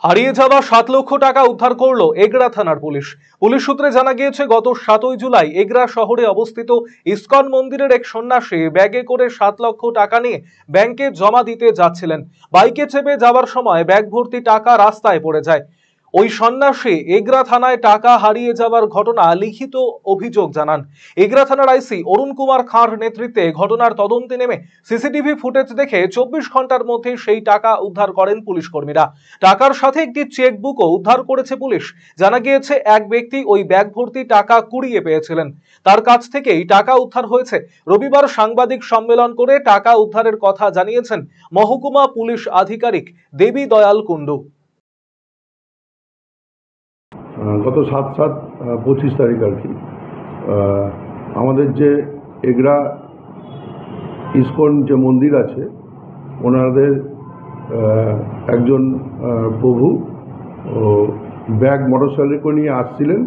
হারিয়ে যাওয়া 7 লক্ষ টাকা উদ্ধার করলো এগরা থানার পুলিশ। পুলিশ সূত্রে জানা গিয়েছে, গত 7 জুলাই এগরা শহরে অবস্থিত ইসকন মন্দিরের এক সন্ন্যাসী ব্যাগে করে 7 লক্ষ টাকা নিয়ে ব্যাংকে জমা দিতে যাচ্ছিলেন। বাইকে চেপে যাওয়ার সময় ব্যাগ ভর্তি টাকা রাস্তায় পড়ে যায়। ওই সন্ন্যাসী এগরা থানায় টাকা হারিয়ে যাওয়ার ঘটনা লিখিত অভিযোগ জানান। এগরা থানার আইসি অরুণ কুমার খাঁর নেতৃত্বে ঘটনার তদন্তে নেমে সিসিটিভি ফুটেজ দেখে 24 ঘন্টার মধ্যে সেই টাকা উদ্ধার করেন পুলিশ কর্মীরা। টাকার সাথে একটি চেকবুকও উদ্ধার করেছে পুলিশ। জানা গিয়েছে, এক ব্যক্তি ওই ব্যাগ ভর্তি টাকা কুড়িয়ে পেয়েছিলেন। তার কাছ থেকেই টাকা উদ্ধার হয়েছে। রবিবার সাংবাদিক সম্মেলন করে টাকা উদ্ধারের কথা জানিয়েছেন মহকুমা পুলিশ আধিকারিক দেবী দয়াল কুন্ডু। গত 7/7/25 তারিখ আর কি আমাদের যে এগরা ইসকন যে মন্দির আছে, ওনাদের একজন প্রভু ব্যাগ মোটরসাইকেল করে নিয়ে আসছিলেন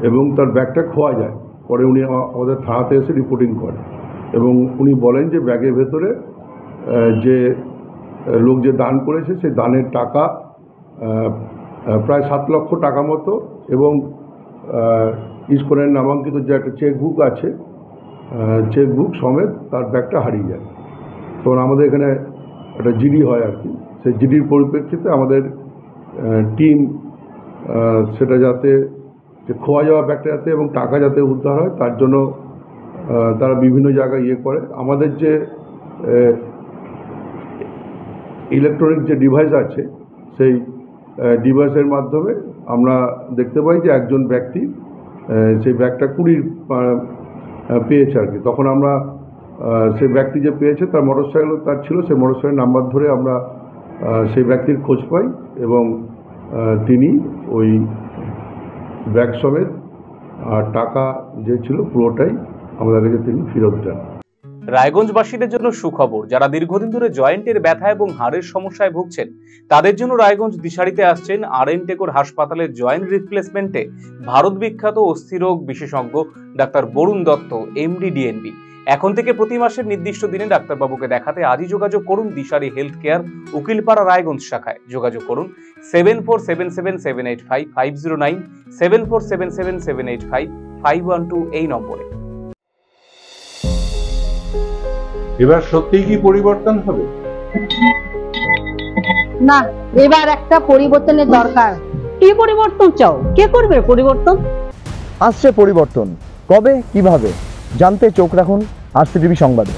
এবং তার ব্যাগটা খোয়া যায়। পরে উনি আমাদের থানাতে এসে রিপোর্টিং করেন এবং উনি বলেন যে ব্যাগের ভেতরে যে লোক যে দান করেছে সেই দানের টাকা প্রায় 7 লক্ষ টাকা মতো এবং ইসকনের নামাঙ্কিত যে একটা চেকবুক আছে, চেকবুক সমেত তার ব্যাগটা হারিয়ে যায়। তখন আমাদের এখানে একটা জিডি হয় আর কি। সেই জিডির পরিপ্রেক্ষিতে আমাদের টিম সেটা যাতে খোয়া যাওয়া ব্যাগটা যাতে এবং টাকা যাতে উদ্ধার হয় তার জন্য তারা বিভিন্ন জায়গায় করে। আমাদের যে ইলেকট্রনিক যে ডিভাইস আছে, সেই ডিভাইসের মাধ্যমে আমরা দেখতে পাই যে একজন ব্যক্তি সেই ব্যাগটা পেয়েছে আর কি। তখন আমরা সেই ব্যক্তি যে পেয়েছে তার মোটরসাইকেল তার ছিল, সেই মোটরসাইকেল নাম্বার ধরে আমরা সেই ব্যক্তির খোঁজ পাই এবং তিনি ওই ব্যাগ সমেত আর টাকা যে ছিল পুরোটাই আমাদের কাছে তিনি ফেরত দেন। রায়গঞ্জবাসীদের জন্য সুখবর, যারা দীর্ঘদিন ধরে জয়েন্টের ব্যথা এবং হাড়ের সমস্যায় ভুগছেন তাদের জন্য রায়গঞ্জ দিশারিতে আসছেন আর.এন. টেকর হাসপাতালের জয়েন্ট রিপ্লেসমেন্টে ভারত বিখ্যাত অস্থিরোগ বিশেষজ্ঞ doctor Varun Dutta, MD, DNB. এখন থেকে প্রতি মাসের নির্দিষ্ট দিনে ডাক্তারবাবুকে দেখাতে আজই যোগাযোগ করুন দিশারি হেলথ কেয়ার, উকিলপাড়া, রায়গঞ্জ শাখায়। যোগাযোগ করুন 7477785509, 7477785512 এই নম্বরে। এবার সত্যিই কি পরিবর্তন হবে? না, এবার একটা পরিবর্তনের দরকার। কি পরিবর্তন চাও? কে করবে পরিবর্তন? আসছে পরিবর্তন, কবে কিভাবে জানতে চোখ রাখুন RCTV সংবাদে।